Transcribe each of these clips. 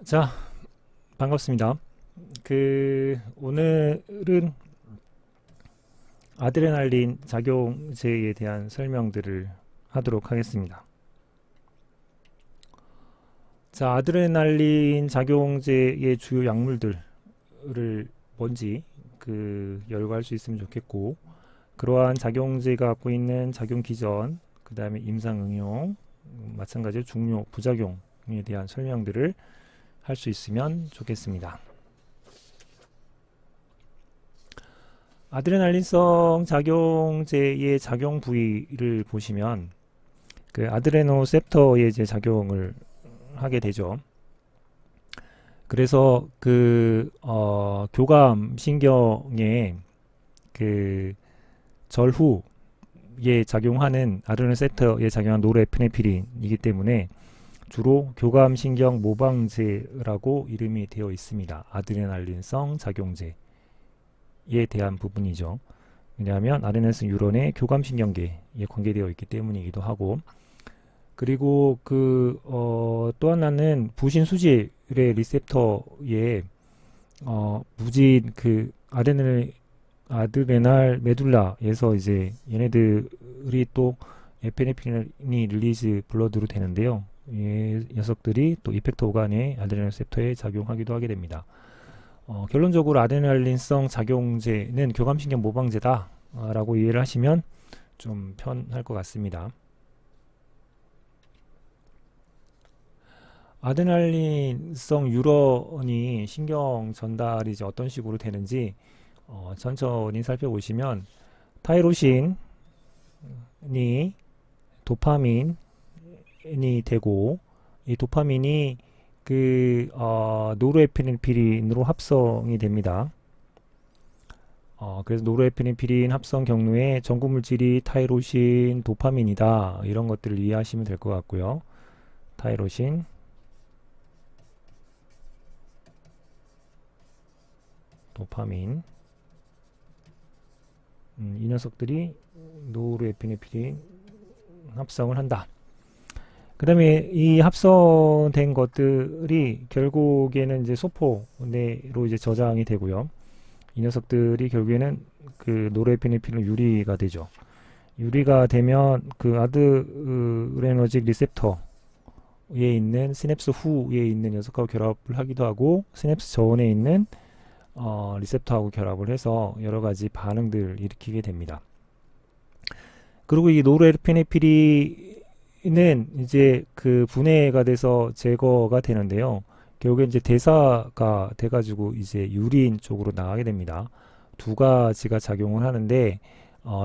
자, 반갑습니다. 오늘은 아드레날린 작용제에 대한 설명들을 하도록 하겠습니다. 자, 아드레날린 작용제의 주요 약물들을 뭔지 열거할 수 있으면 좋겠고, 그러한 작용제가 갖고 있는 작용 기전, 그 다음에 임상 응용, 마찬가지로 중요 부작용에 대한 설명들을 할 수 있으면 좋겠습니다. 아드레날린성 작용제의 작용 부위를 보시면 아드레노셉터의 이제 작용을 하게 되죠. 그래서 교감 신경에 절후에 작용하는 아드레노셉터에 작용한 노르에피네프린이기 때문에 주로 교감신경 모방제라고 이름이 되어 있습니다. 아드레날린성 작용제에 대한 부분이죠. 왜냐하면 아드레날린 뉴런의 교감신경계에 관계되어 있기 때문이기도 하고, 그리고 또 하나는 부신 수질의 리셉터에 무진 아드레날 메둘라에서 이제 얘네들이 또 에피네프린이 릴리즈 블러드로 되는데요. 이 녀석들이 또 이펙터 오간의 아드레날 리셉터에 작용하기도 하게 됩니다. 결론적으로 아드레날린성 작용제는 교감신경 모방제다 라고 이해를 하시면 좀 편할 것 같습니다. 아드레날린성 뉴런이 신경 전달이 이제 어떤 식으로 되는지 천천히 살펴보시면, 타이로신이 도파민이 되고, 이 도파민이 노르에피네프린으로 합성이 됩니다. 그래서 노르에피네프린 합성 경로의 전구 물질이 타이로신, 도파민이다. 이런 것들을 이해하시면 될 것 같고요. 타이로신, 도파민, 이 녀석들이 노르에피네프린 합성을 한다. 그 다음에 이 합성된 것들이 결국에는 이제 소포내로 이제 저장이 되고요. 이 녀석들이 결국에는 노르에피네프린 유리가 되죠. 유리가 되면 아드레너직 리셉터에 있는 시냅스 후에 있는 녀석하고 결합을 하기도 하고, 시냅스 저원에 있는 리셉터하고 결합을 해서 여러 가지 반응들을 일으키게 됩니다. 그리고 이 노르에피네프린은 이제 분해가 돼서 제거가 되는데요. 결국에 이제 대사가 돼가지고 이제 유린 쪽으로 나가게 됩니다. 두 가지가 작용을 하는데,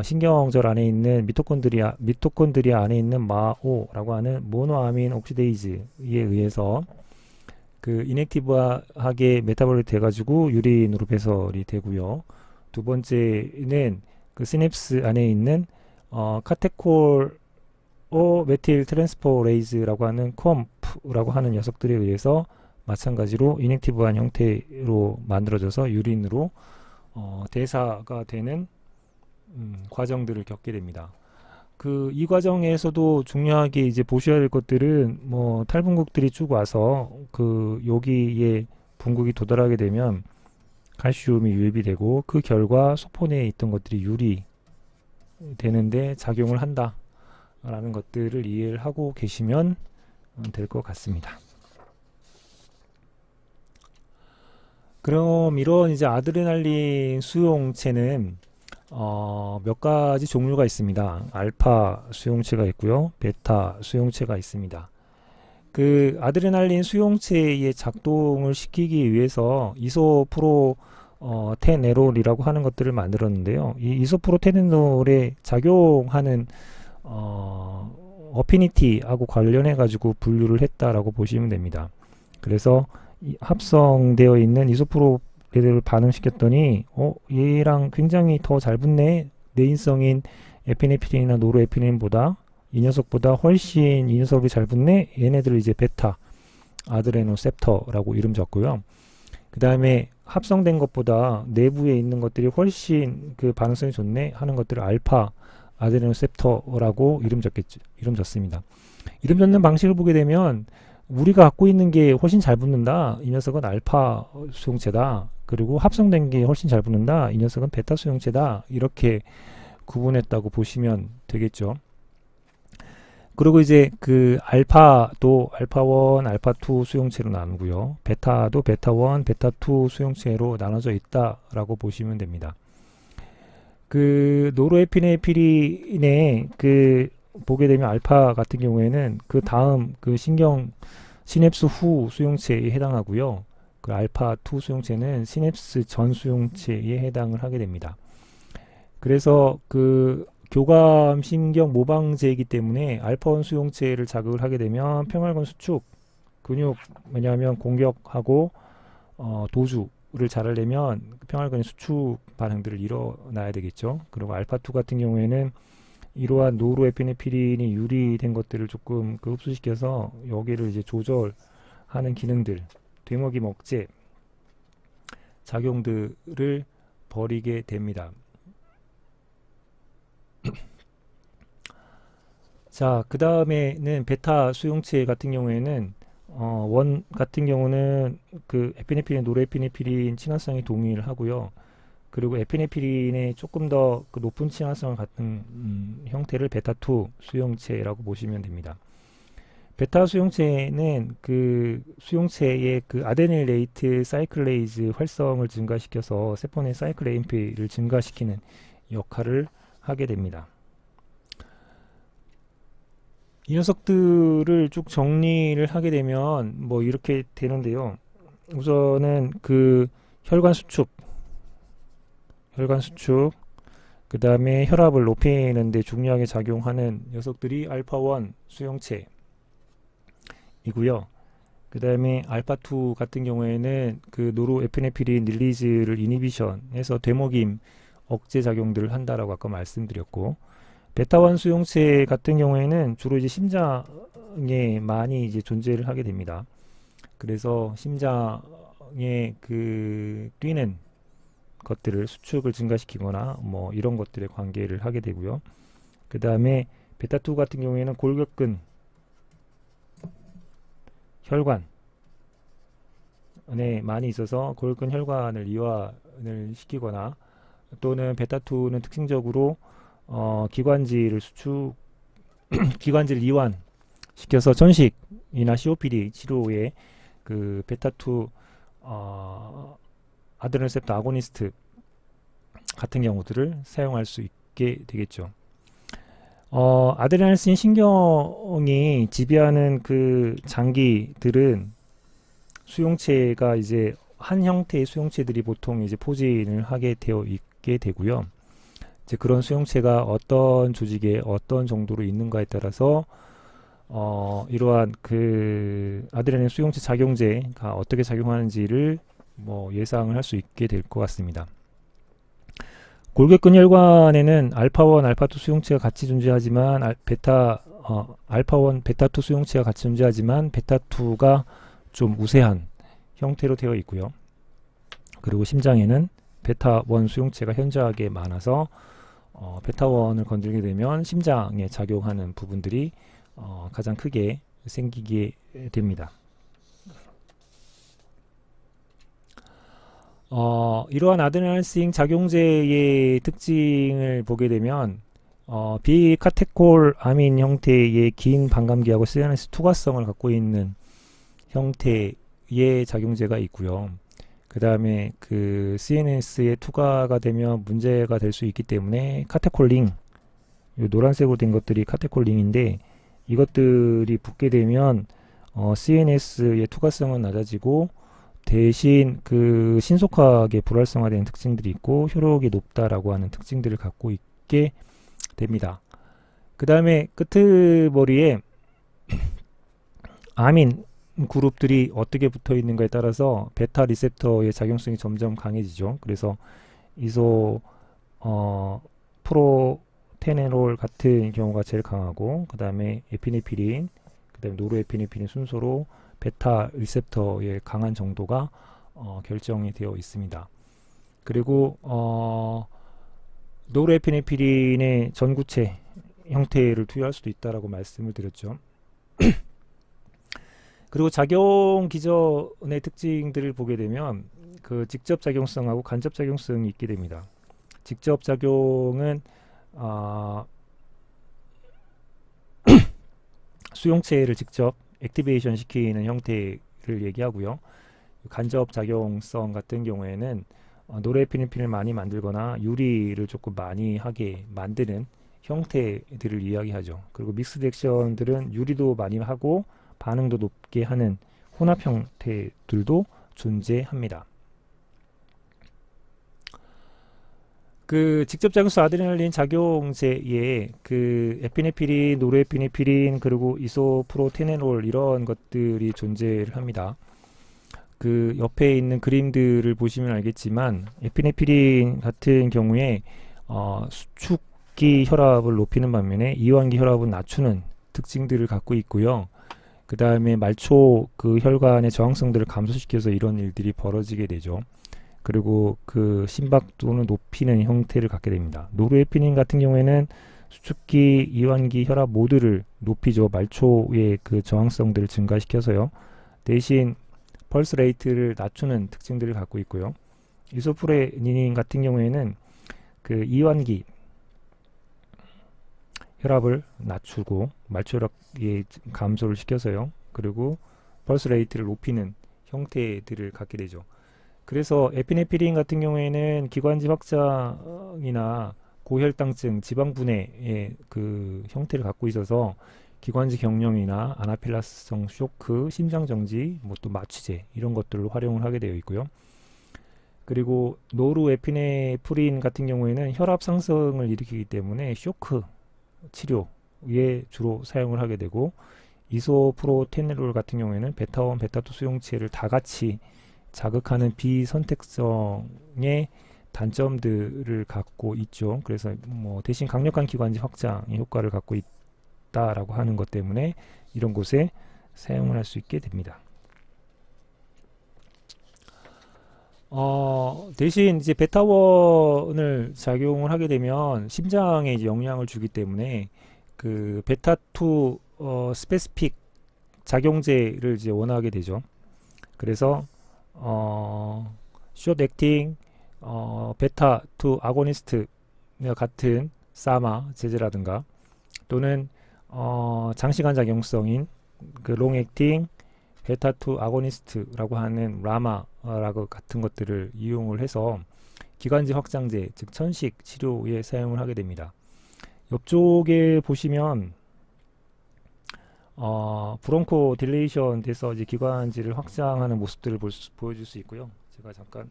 신경절 안에 있는 미토콘드리아 안에 있는 마오라고 하는 모노아민 옥시데이즈에 의해서 이넥티브하게 메타볼이 돼가지고 유린으로 배설이 되고요. 두 번째는 시냅스 안에 있는 카테콜 메틸 트랜스포레이즈라고 하는 컴프라고 하는 녀석들에 의해서 마찬가지로 이넥티브한 형태로 만들어져서 유린으로 대사가 되는 과정들을 겪게 됩니다. 이 과정에서도 중요하게 이제 보셔야 될 것들은, 탈분국들이 쭉 와서 여기에 분국이 도달하게 되면 칼슘이 유입이 되고, 그 결과 소포내에 있던 것들이 유리 되는데 작용을 한다 라는 것들을 이해를 하고 계시면 될 것 같습니다. 그럼 이런 이제 아드레날린 수용체는 몇 가지 종류가 있습니다. 알파 수용체가 있고요, 베타 수용체가 있습니다. 아드레날린 수용체의 작동을 시키기 위해서 이소프로테네롤이라고 하는 것들을 만들었는데요. 이 이소프로테네롤에 작용하는 어피니티하고 관련해 가지고 분류를 했다라고 보시면 됩니다. 그래서 합성되어 있는 이소프로테네롤을 반응시켰더니 얘랑 굉장히 더 잘 붙네, 내인성인 에피네프린이나 노르에피네프린보다 이 녀석보다 훨씬 이 녀석이 잘 붙네, 얘네들을 이제 베타 아드레노셉터라고 이름 졌고요. 그 다음에 합성된 것보다 내부에 있는 것들이 훨씬 반응성이 좋네 하는 것들을 알파 아드레노셉터라고 이름 졌습니다. 이름 젓는 방식을 보게 되면 우리가 갖고 있는 게 훨씬 잘 붙는다. 이 녀석은 알파 수용체다. 그리고 합성된 게 훨씬 잘 붙는다. 이 녀석은 베타 수용체다. 이렇게 구분했다고 보시면 되겠죠. 그리고 이제 그 알파도 알파1, 알파2 수용체로 나누고요. 베타도 베타1, 베타2 수용체로 나눠져 있다라고 보시면 됩니다. 그 노르에피네피린의 그 보게 되면 알파 같은 경우에는 그 다음 그 시냅스 후 수용체에 해당하고요. 그 알파2 수용체는 시냅스 전 수용체에 해당을 하게 됩니다. 그래서 그 교감신경 모방제이기 때문에 알파1 수용체를 자극을 하게 되면 평활근 수축, 근육, 왜냐하면 공격하고 도주를 잘하려면 평활근의 수축 반응들을 일어나야 되겠죠. 그리고 알파2 같은 경우에는 이러한 노르에피네피린이 유리된 것들을 조금 그 흡수시켜서 여기를 이제 조절하는 기능들, 되먹임 억제 작용들을 벌이게 됩니다. 자, 그 다음에는 베타 수용체 같은 경우에는 원 같은 경우는 그 에피네프린, 노르에피네프린 친화성이 동일을 하고요. 그리고 에피네프린의 조금 더 그 높은 친화성을 갖는 형태를 베타2 수용체라고 보시면 됩니다. 베타 수용체는 그 수용체의 그 아데닐레이트 사이클레이즈 활성을 증가시켜서 세포 내 사이클 AMP를 증가시키는 역할을 하게 됩니다. 이 녀석들을 쭉 정리를 하게 되면 뭐 이렇게 되는데요. 우선은 그 혈관 수축, 그 다음에 혈압을 높이는 데 중요하게 작용하는 녀석들이 알파1 수용체이고요. 그 다음에 알파2 같은 경우에는 그 노르에피네프린 릴리즈를 이니비션해서 되먹임 억제 작용들을 한다라고 아까 말씀드렸고, 베타1 수용체 같은 경우에는 주로 이제 심장에 많이 이제 존재를 하게 됩니다. 그래서 심장에 그 뛰는 것들을 수축을 증가시키거나 뭐 이런 것들에 관계를 하게 되고요. 그 다음에 베타2 같은 경우에는 골격근 혈관에 많이 있어서 골격근 혈관을 이완을 시키거나, 또는 베타2는 특징적으로 기관지를 기관지를 이완 시켜서 전식이나 COPD 치료에 그 베타2 아드레날 레셉터 아고니스트 같은 경우들을 사용할 수 있게 되겠죠. 아드레날신 신경이 지배하는 그 장기들은 수용체가 이제 한 형태의 수용체들이 보통 이제 포진을 하게 되어 있게 되고요. 이제 그런 수용체가 어떤 조직에 어떤 정도로 있는가에 따라서 이러한 그 아드레날린 수용체 작용제가 어떻게 작용하는지를 뭐 예상을 할 수 있게 될 것 같습니다. 골격근 혈관에는 알파1, 알파2 수용체가 같이 존재하지만 알파1, 베타2 수용체가 같이 존재하지만 베타2가 좀 우세한 형태로 되어 있고요. 그리고 심장에는 베타1 수용체가 현저하게 많아서 베타1을 건들게 되면 심장에 작용하는 부분들이 가장 크게 생기게 됩니다. 이러한 아드레날신 작용제의 특징을 보게 되면 비카테콜 아민 형태의 긴 반감기하고 CNS 투과성을 갖고 있는 형태의 작용제가 있고요. 그 다음에 그 CNS에 투과가 되면 문제가 될 수 있기 때문에 카테콜링, 요 노란색으로 된 것들이 카테콜링인데, 이것들이 붙게 되면 CNS의 투과성은 낮아지고 대신 그 신속하게 불활성화되는 특징들이 있고 효력이 높다라고 하는 특징들을 갖고 있게 됩니다. 그 다음에 끄트머리에 아민 그룹들이 어떻게 붙어 있는가에 따라서 베타 리셉터의 작용성이 점점 강해지죠. 그래서 이소 프로테네롤 같은 경우가 제일 강하고, 그 다음에 에피네피린, 그 다음에 노르에피네피린 순서로 베타 리셉터의 강한 정도가 결정이 되어 있습니다. 그리고 노르에피네피린의 전구체 형태를 투여할 수도 있다라고 말씀을 드렸죠. 그리고 작용 기전의 특징들을 보게 되면 그 직접 작용성하고 간접 작용성이 있게 됩니다. 직접 작용은 수용체를 직접 액티베이션 시키는 형태를 얘기하고요. 간접 작용성 같은 경우에는 노르에피네프린을 많이 만들거나 유리를 조금 많이 하게 만드는 형태들을 이야기하죠. 그리고 믹스드 액션들은 유리도 많이 하고 반응도 높게 하는 혼합 형태들도 존재합니다. 그 직접 작용성 아드레날린 작용제에 그 에피네피린, 노르에피네피린 그리고 이소프로테네놀 이런 것들이 존재를 합니다. 그 옆에 있는 그림들을 보시면 알겠지만 에피네피린 같은 경우에 수축기 혈압을 높이는 반면에 이완기 혈압은 낮추는 특징들을 갖고 있고요. 그 다음에 말초 그 혈관의 저항성들을 감소시켜서 이런 일들이 벌어지게 되죠. 그리고 그 심박도는 높이는 형태를 갖게 됩니다. 노르에피닌 같은 경우에는 수축기, 이완기, 혈압 모두를 높이죠. 말초의 그 저항성들을 증가시켜서요. 대신 펄스 레이트를 낮추는 특징들을 갖고 있고요. 이소프레닌 같은 경우에는 그 이완기 혈압을 낮추고 말초 혈압의 감소를 시켜서요. 그리고 펄스 레이트를 높이는 형태들을 갖게 되죠. 그래서 에피네피린 같은 경우에는 기관지 확장이나 고혈당증, 지방분해의 그 형태를 갖고 있어서 기관지 경련이나 아나필락스성 쇼크, 심장정지, 뭐 또 마취제 이런 것들을 활용을 하게 되어 있고요. 그리고 노르에피네프린 같은 경우에는 혈압 상승을 일으키기 때문에 쇼크 치료에 주로 사용을 하게 되고 이소프로테네롤 같은 경우에는 베타1, 베타2 수용체를 다 같이 자극하는 비선택성의 단점들을 갖고 있죠. 그래서 뭐 대신 강력한 기관지 확장의 효과를 갖고 있다라고 하는 것 때문에 이런 곳에 사용을 할 수 있게 됩니다. 대신 이제 베타1을 작용을 하게 되면 심장에 이제 영향을 주기 때문에 그 베타2 스페시픽 작용제를 이제 원하게 되죠. 그래서 숏 액팅 베타2 아고니스트 같은 사마 제제라든가 또는 장시간 작용성인 그 롱 액팅 베타2 아고니스트라고 하는 라마라고 같은 것들을 이용을 해서 기관지 확장제 즉 천식 치료에 사용을 하게 됩니다. 옆쪽에 보시면 브론코 딜레이션 돼서 이제 기관지를 확장하는 모습들을 보여줄 수 있고요. 제가 잠깐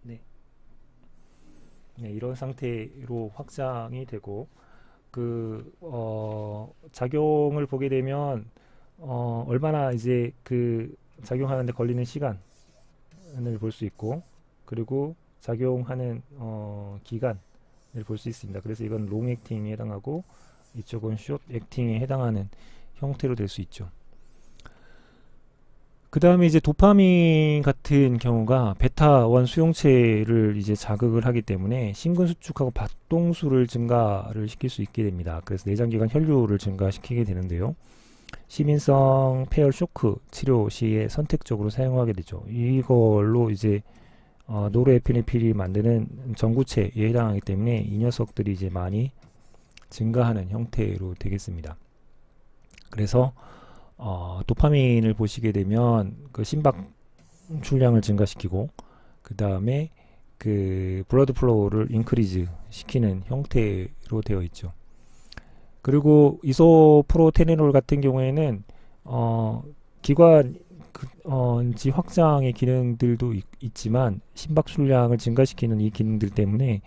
네, 이런 상태로 확장이 되고 그 작용을 보게 되면 얼마나 이제 그 작용하는데 걸리는 시간을 볼 수 있고 그리고 작용하는 기간을 볼 수 있습니다. 그래서 이건 롱 액팅에 해당하고 이쪽은 숏 액팅에 해당하는 형태로 될 수 있죠. 그 다음에 이제 도파민 같은 경우가 베타1 수용체를 이제 자극을 하기 때문에 심근 수축하고 박동수를 증가를 시킬 수 있게 됩니다. 그래서 내장기관 혈류를 증가시키게 되는데요. 시민성 폐혈 쇼크 치료 시에 선택적으로 사용하게 되죠. 이걸로 이제 노르에피네프린이 만드는 전구체에 해당하기 때문에 이 녀석들이 이제 많이 증가하는 형태로 되겠습니다. 그래서 도파민을 보시게 되면 그 심박 출량을 증가시키고 그 다음에 그 블러드 플로우를 인크리즈 시키는 형태로 되어 있죠. 그리고 이소프로테네놀 같은 경우에는 기관지 확장의 기능들도 있지만 심박 출량을 증가시키는 이 기능들 때문에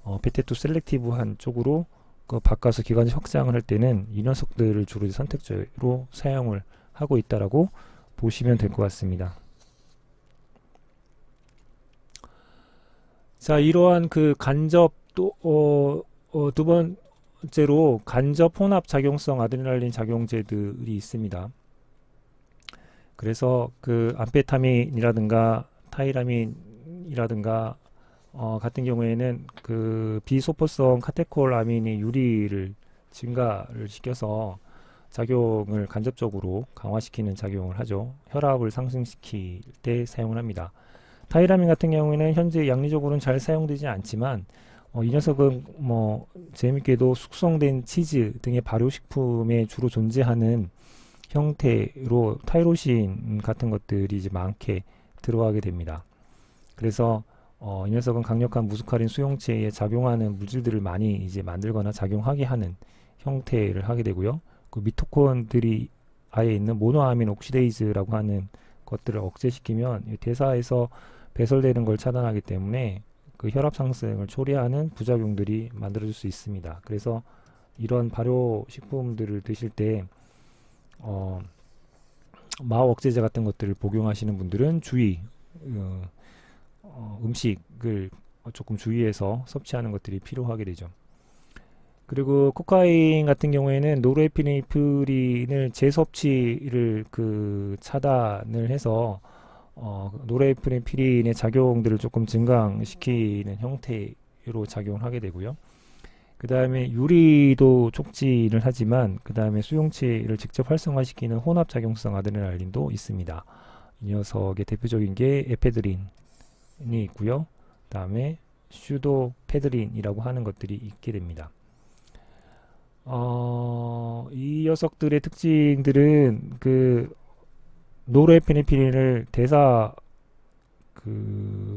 베타2 셀렉티브한 쪽으로 그 바꿔서 기관지 확장을 할 때는 이 녀석들을 주로 선택적으로 사용을 하고 있다라고 보시면 될 것 같습니다. 자, 이러한 그 간접 두 번째로 간접 혼합 작용성 아드레날린 작용제들이 있습니다. 그래서 그 암페타민이라든가 타이라민이라든가 같은 경우에는 그 비소포성 카테콜아민이 유리를 증가를 시켜서 작용을 간접적으로 강화시키는 작용을 하죠. 혈압을 상승시킬 때 사용을 합니다. 타이라민 같은 경우에는 현재 양리적으로는 잘 사용되지 않지만 이 녀석은 뭐 재밌게도 숙성된 치즈 등의 발효식품에 주로 존재하는 형태로 타이로신 같은 것들이 이제 많게 들어가게 됩니다. 그래서 이 녀석은 강력한 무스카린 수용체에 작용하는 물질들을 많이 이제 만들거나 작용하게 하는 형태를 하게 되고요. 그 미토콘들이 아예 있는 모노아민 옥시데이즈라고 하는 것들을 억제시키면 대사에서 배설되는 걸 차단하기 때문에 그 혈압 상승을 초래하는 부작용들이 만들어질 수 있습니다. 그래서 이런 발효 식품들을 드실 때 마호 억제제 같은 것들을 복용하시는 분들은 주의, 음식을 조금 주의해서 섭취하는 것들이 필요하게 되죠. 그리고 코카인 같은 경우에는 노르에피네프린을 재섭취를 차단을 해서 노르에피네프린의 작용들을 조금 증강시키는 형태로 작용을 하게 되고요. 그 다음에 유리도 촉진을 하지만 그 다음에 수용체를 직접 활성화시키는 혼합작용성 아드레날린도 있습니다. 이 녀석의 대표적인 게 에페드린이 있고요. 그 다음에 슈도페드린이라고 하는 것들이 있게 됩니다. 이 녀석들의 특징들은 노르에피네프린을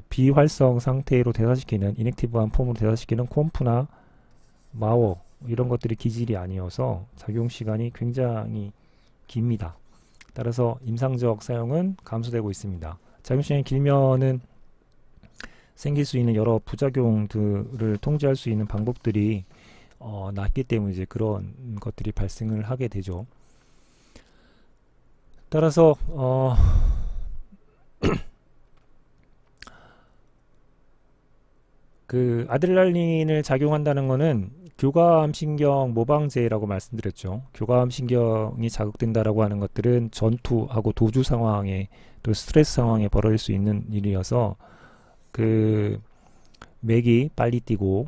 비활성 상태로 대사시키는 이넥티브한 폼으로 대사시키는 콤프나 마워 이런 것들이 기질이 아니어서 작용 시간이 굉장히 깁니다. 따라서 임상적 사용은 감소되고 있습니다. 작용 시간이 길면은 생길 수 있는 여러 부작용들을 통제할 수 있는 방법들이 낮기 때문에 이제 그런 것들이 발생을 하게 되죠. 따라서 아드레날린을 작용한다는 것은 교감신경 모방제라고 말씀드렸죠. 교감신경이 자극된다라고 하는 것들은 전투하고 도주 상황에 또 스트레스 상황에 벌어질 수 있는 일이어서 맥이 빨리 뛰고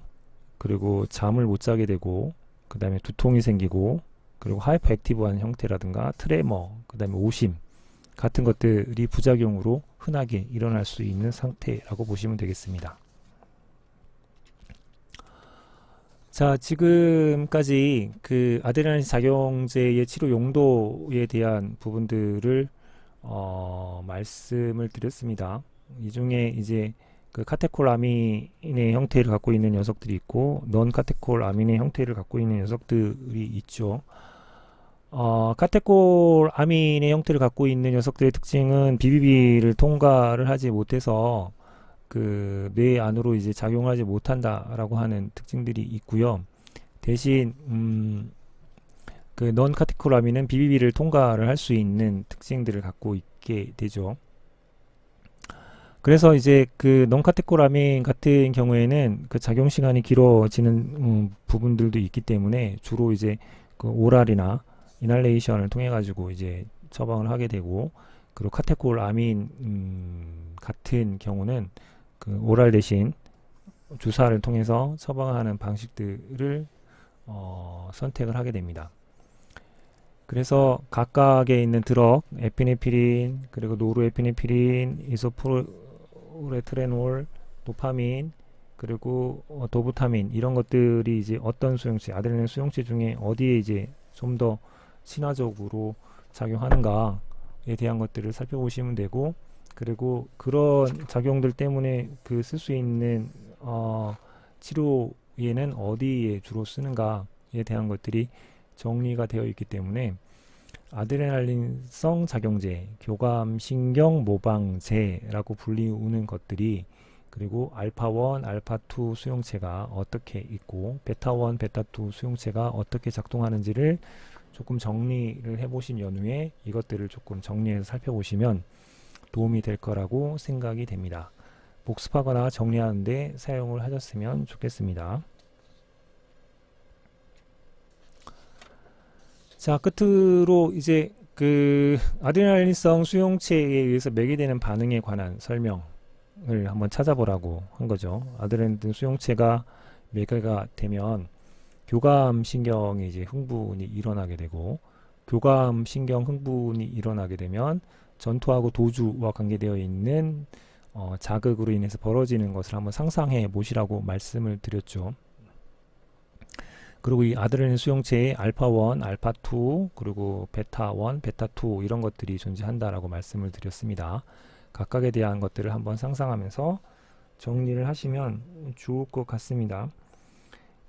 그리고 잠을 못 자게 되고 그 다음에 두통이 생기고 그리고 하이퍼 액티브한 형태라든가 트레머 그 다음에 오심 같은 것들이 부작용으로 흔하게 일어날 수 있는 상태라고 보시면 되겠습니다. 자, 지금까지 아드레날린 작용제의 치료 용도에 대한 부분들을 말씀을 드렸습니다. 이 중에 이제 카테콜아민의 형태를 갖고 있는 녀석들이 있고 넌 카테콜아민의 형태를 갖고 있는 녀석들이 있죠. 카테콜아민의 형태를 갖고 있는 녀석들의 특징은 BBB를 통과를 하지 못해서 뇌 안으로 이제 작용하지 못한다라고 하는 특징들이 있고요. 대신 넌 카테콜아민은 BBB를 통과를 할 수 있는 특징들을 갖고 있게 되죠. 그래서 이제 넌 카테콜아민 같은 경우에는 작용 시간이 길어지는 부분들도 있기 때문에 주로 이제 오랄이나 이날레이션을 통해 가지고 이제 처방을 하게 되고, 그리고 카테콜아민 같은 경우는 오랄 대신 주사를 통해서 처방하는 방식들을 선택을 하게 됩니다. 그래서 각각에 있는 드럭, 에피네피린, 그리고 노르에피네피린, 이소프로레트레놀, 도파민, 그리고 도부타민 이런 것들이 이제 어떤 수용체, 아드레날린 수용체 중에 어디에 이제 좀 더 친화적으로 작용하는가에 대한 것들을 살펴보시면 되고, 그리고 그런 작용들 때문에 쓸 수 있는 치료에는 어디에 주로 쓰는가에 대한 것들이 정리가 되어 있기 때문에 아드레날린성 작용제, 교감신경 모방제라고 불리우는 것들이, 그리고 알파1, 알파2 수용체가 어떻게 있고 베타1, 베타2 수용체가 어떻게 작동하는지를 조금 정리를 해보신 연후에 이것들을 조금 정리해서 살펴보시면 도움이 될 거라고 생각이 됩니다. 복습하거나 정리하는데 사용을 하셨으면 좋겠습니다. 자, 끝으로 이제 아드레날린성 수용체에 의해서 매개되는 반응에 관한 설명을 한번 찾아보라고 한 거죠. 아드레날린 수용체가 매개가 되면 교감신경이 이제 흥분이 일어나게 되고, 교감 신경 흥분이 일어나게 되면 전투하고 도주와 관계되어 있는 자극으로 인해서 벌어지는 것을 한번 상상해 보시라고 말씀을 드렸죠. 그리고 이 아드레날린 수용체에 알파1, 알파2, 그리고 베타1, 베타2 이런 것들이 존재한다라고 말씀을 드렸습니다. 각각에 대한 것들을 한번 상상하면서 정리를 하시면 좋을 것 같습니다.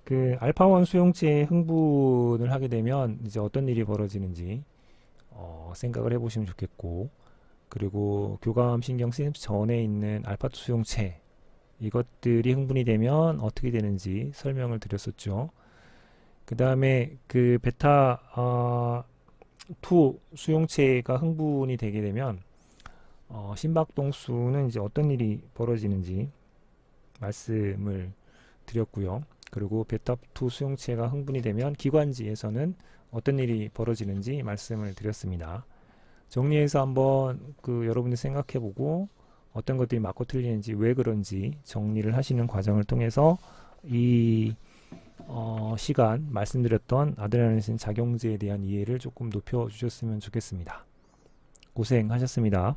그 알파1 수용체에 흥분을 하게 되면 이제 어떤 일이 벌어지는지 생각을 해보시면 좋겠고, 그리고 교감 신경 시냅스 전에 있는 알파2 수용체 이것들이 흥분이 되면 어떻게 되는지 설명을 드렸었죠. 그 다음에 그 베타 2 수용체가 흥분이 되게 되면 심박동수는 이제 어떤 일이 벌어지는지 말씀을 드렸고요. 그리고 베타2 수용체가 흥분이 되면 기관지에서는 어떤 일이 벌어지는지 말씀을 드렸습니다. 정리해서 한번 여러분들 생각해보고 어떤 것들이 맞고 틀리는지 왜 그런지 정리를 하시는 과정을 통해서 이 시간 말씀드렸던 아드레날린 작용제에 대한 이해를 조금 높여주셨으면 좋겠습니다. 고생하셨습니다.